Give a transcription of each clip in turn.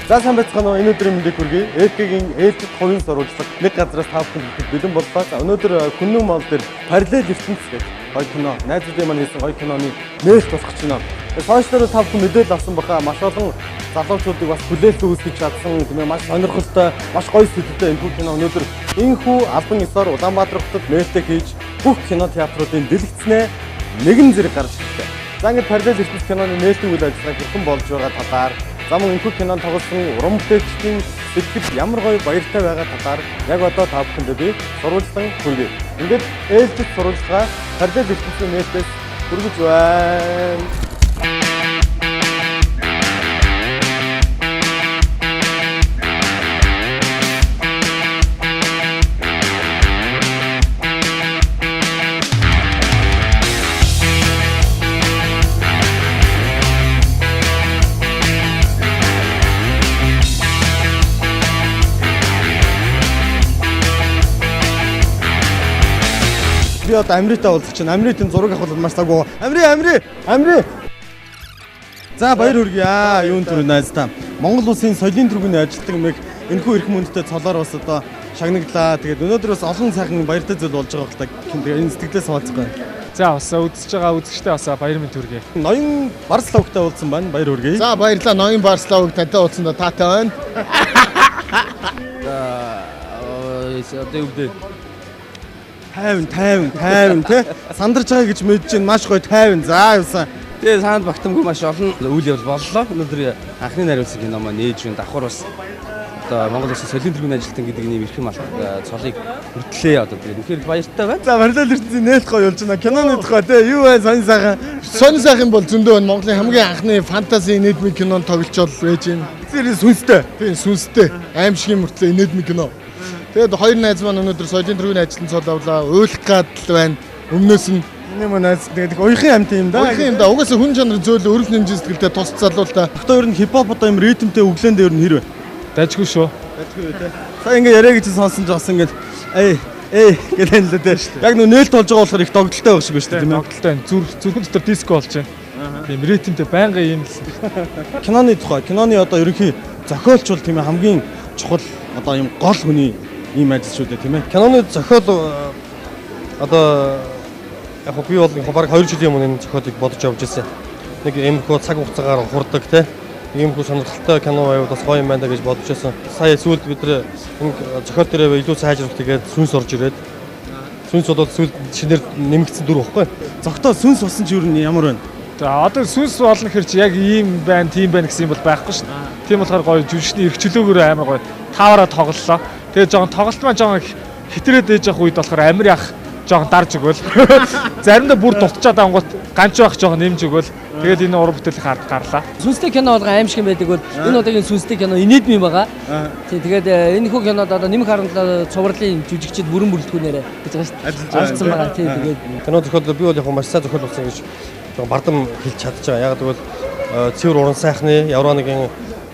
За сайн байцгаана уу. Энэ өдрийн мэндийг хүргэе. ЭК-ийн ээлжид хувийн сурвалжлага нэг газраас та бүхэнд ирэхэд бэлэн боллоо. За өнөөдөр Күннүн мол дээр параллел ертөнц гэх гоё кино, найзуудын маань хийсэн гоё киноны нээлт болох гэж байна. Сошиалаар та бүхэн мэдээлэл авсан баха. Маш олон залуучуудыг бас хүлээлт үүсгэж чадсан тийм ээ маш сонирхолтой, маш гоё сэдвтэй энэ кино өнөөдөр энэхүү албан ёсоор Улаанбаатар хотод нээлттэй хийж бүх кино театруудын дэлгэцнээ нэгэн зэрэг гарч ирлээ. За ингээд параллел ертөнц киноны нээлтийн үйл ажиллагаа хэрхэн болж байгаа талаар за мөн энэхүү кинонд тоглосон уран бүтээлчдийн сэтгэл ямар гоё баяртай байгаа талаар яг одоо та бүхэндээ би сурвалжлан хүргэе. Ингээд ээлжид сурвалжлага параллел ертөнцийн нээлтээс хүргэж байна. Би одоо Амритай уулзах чинь Амритын зураг авах маш цагуу. Амри. За баяр хүргье. Юун төрөө найзтаа. Монгол улсын соёлын төргөний ажилтдаг мэг энэхүү эрх мөндөд цолоор бас одоо шагнаглаа. Тэгээд өнөөдөр бас олон сайхан баяртай зүйл болж байгаа хэлдэг. Энэ сэтгэлээс хаваацгаая. За бас үзэж байгаа үзэгчтэй бас баяр мэнд хүргэе. Ноён Барславгтай уулзсан байна. Баяр хүргэе. За баярлалаа. Ноён Барславг тантай уулзсан таатай байна. За одоо юу гэдэг 50 тий сандарч байгаа гэж мэдэж байна. Маш гоё 50. За явсан. Тэгээ санд багтамгүй маш олон үйл явдал боллоо. Өнөөдөр анхны найруулсан кино маань ээж нь давхар бас одоо Монгол улсын соёлын төргийн ажилтан гэдэг нэм эрхэм албан цолыг хүртлээ одоо тэгээ үнэхээр баяртай байна. За параллел ертөнцийн нээлт гоё болж байна. Киноны тухай тий юу вэ сонь сайхан. Сонь сайхан бол зөндөө байна. Монголын хамгийн анхны фэнтези нийтмийн кинонд тоглож байж байна. Тэр сүнстэй. Тийм сүнстэй. Аимшигын мөртлөө нийтмийн кино. Тэгээд хоёр найз маань өнөөдөр соёлын төргийн ажилтан цол авлаа. Уйлах гадал байна. Өмнөөс нь энэ маань найз тэгээд уяхан амт юм да. Уяхан юм да. Угаасаа хүн чанар зөөлө өрөв нэмжин сэтгэлтэй тус залуултаа. Багтаа ер нь хипхоп одоо юм ритмтэй өглөөнд ер нь хэрвэ. дайжгүй шүү. Дайжгүй тий. Сая ингээ яриа гэж сонсон жоос ингээ гэдэг л дээ шүү дээ. Яг нөө нээлт болж байгаа болохоор их догдолтой байх шиг байна шүү дээ тийм ээ. Догдолтой. Зүрхэн дотор диско болж байна. Тийм ритмтэй байнгын юм л. Киноны тухай. Киноны одоо ерөнхий зохиолч бол тийм ээ хамгийн чухал одоо юм гол хүний ийм ажил шүү дээ тийм ээ. Киноны зохиол одоо яг би бол баг 2 жилийн өмнө энэ зохиолыг бодож явж байсан. Нэг иймэрхүү цаг хугацаагаар хурдаг те. Иймэрхүү сонирхолтой кино байвал бас гоё юм байна гэж бодож байсан. Сая сүүлд бид нэр энэ зохиол дээрээ илүү сайжруулах тэгээд сүнс орж ирээд сүнс бол сүүлд шинээр нэмэгдсэн дүр баггүй. Зогтоо сүнс болсон ч юу ямар байна? За одоо сүнс болно хэр чи яг ийм байна, тийм байна гэсэн юм бол байхгүй шүү дээ. Тийм болохоор гоё жүжигчний эрхчлөөгөөр амар гоё таваараа тоглолоо. Тэгээ жоохон тоглолт маань жоохон хитрээд ээж явах үед болохоор амир яах жоохон дарж өгөөл. Заримдаа бүр дутчаад ангууд ганч байх жоохон нэмж өгөөл. Тэгээд энэ уран бүтээлийг гарлаа. Сүнстэй кино болгоо аим шиг байдаг бол энэ удаагийн сүнстэй кино инээдмийн байгаа. Тийм тэгээд энэ хүү кинод одоо нэмэх харамтлаа цувралын жүжигчид бүрэн бүрэлдэхүүнээр гэж байгаа шүү дээ. Ажилласан байгаа тийм тэгээд кино зохиол би бол яг маш сайн зохиол болсон гэж бардам хэлж чадчих байгаа. Яг гэвэл цэвэр уран сайхны ямар нэгэн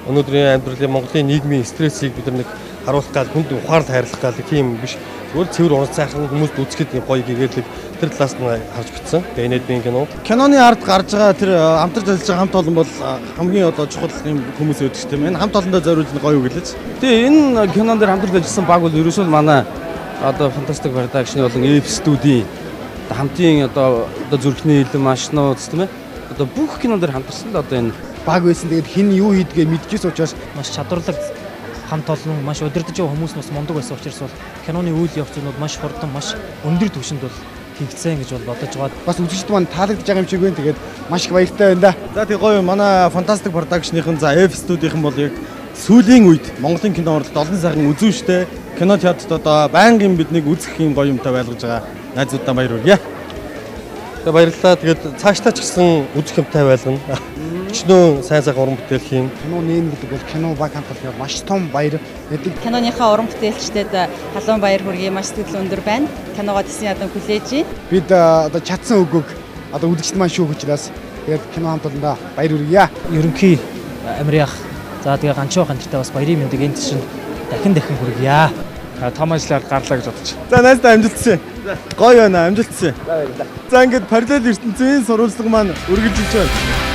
өнөөдрийн амьдралын Монголын нийгмийн стрессийг бид нэг харуулах гал хүнд ухаарлт хайрлах гал тийм биш. Зүгээр цэвэр уран сайхан хүмүүст үзэхэд гоё гэгээлэг тэр талаас нь харж битсэн. Тэгээ энэдмийн кино. Киноны ард гарч байгаа тэр хамтарч ажиллаж байгаа хамт олон бол хамгийн одоо чухал юм хүмүүс байдаг шүү дээ. Энэ хамт олондоо зориулж гоё юу гэлээч. Тэгээ энэ кинон дээр хамтарч ажилласан баг бол ерөөсөө манай одоо фантастик продакшны болон F студийн хамтын одоо зүрхний хилэн машинууд тийм ээ. Одоо бүх кинон дээр хамтарсан л одоо энэ Баг байсан. Тэгээд хин юу хийдгээ мэдчихсэн учраас маш чадварлаг хамт олон маш удирдах байгаа хүмүүс бас мундаг байсан учраас бол киноны үйл явцнууд маш хурдан маш өндөр түвшинд бол хийгдсэн гэж бол бодож байгаа. бас үзэгчд маань таалагдж байгаа юм шиг байна. Тэгээд маш их баяртай байна да. За тий гоё манай фантастик продакшныхын за F студийнхэн бол яг сүүлийн үед Монголын кино урлагт олон сайхан үзүүн штэ. Кино театрт одоо байнгын биднийг үзэх юм гоё юмтай байлгаж байгаа найзуудаа баяр хүргье. Тэгээ баярлалаа. Тэгээд цаашдаа ч гэсэн үзэх юмтай байлгана. Өчнөө сайн сайхан уран бүтээл хийн. Кино нээн гэдэг бол кино баг хамтлагийн маш том баяр. Киноныхаа уран бүтээлчдэд халуун баяр хүргэе. Маш сэтгэл өндөр байна. Киногоо тэсний ядан хүлээж байна. Бид одоо чадсан үгөг одоо үзэгчд маань шүүх учраас тэгээд кино хамтлалаа баяр хүргье. Ерөнхий Амриах за тэгээ ганчаа хандартай бас баярын мэндийг энэ чинь дахин хүргье. Том ажлаар гарлаа гэж бодож. За найздаа амжилтсан. Гоё байна амжилтсан. За баярлалаа. За ингээд параллел ертөнцийн сурвалжлага маань үргэлжилж байна.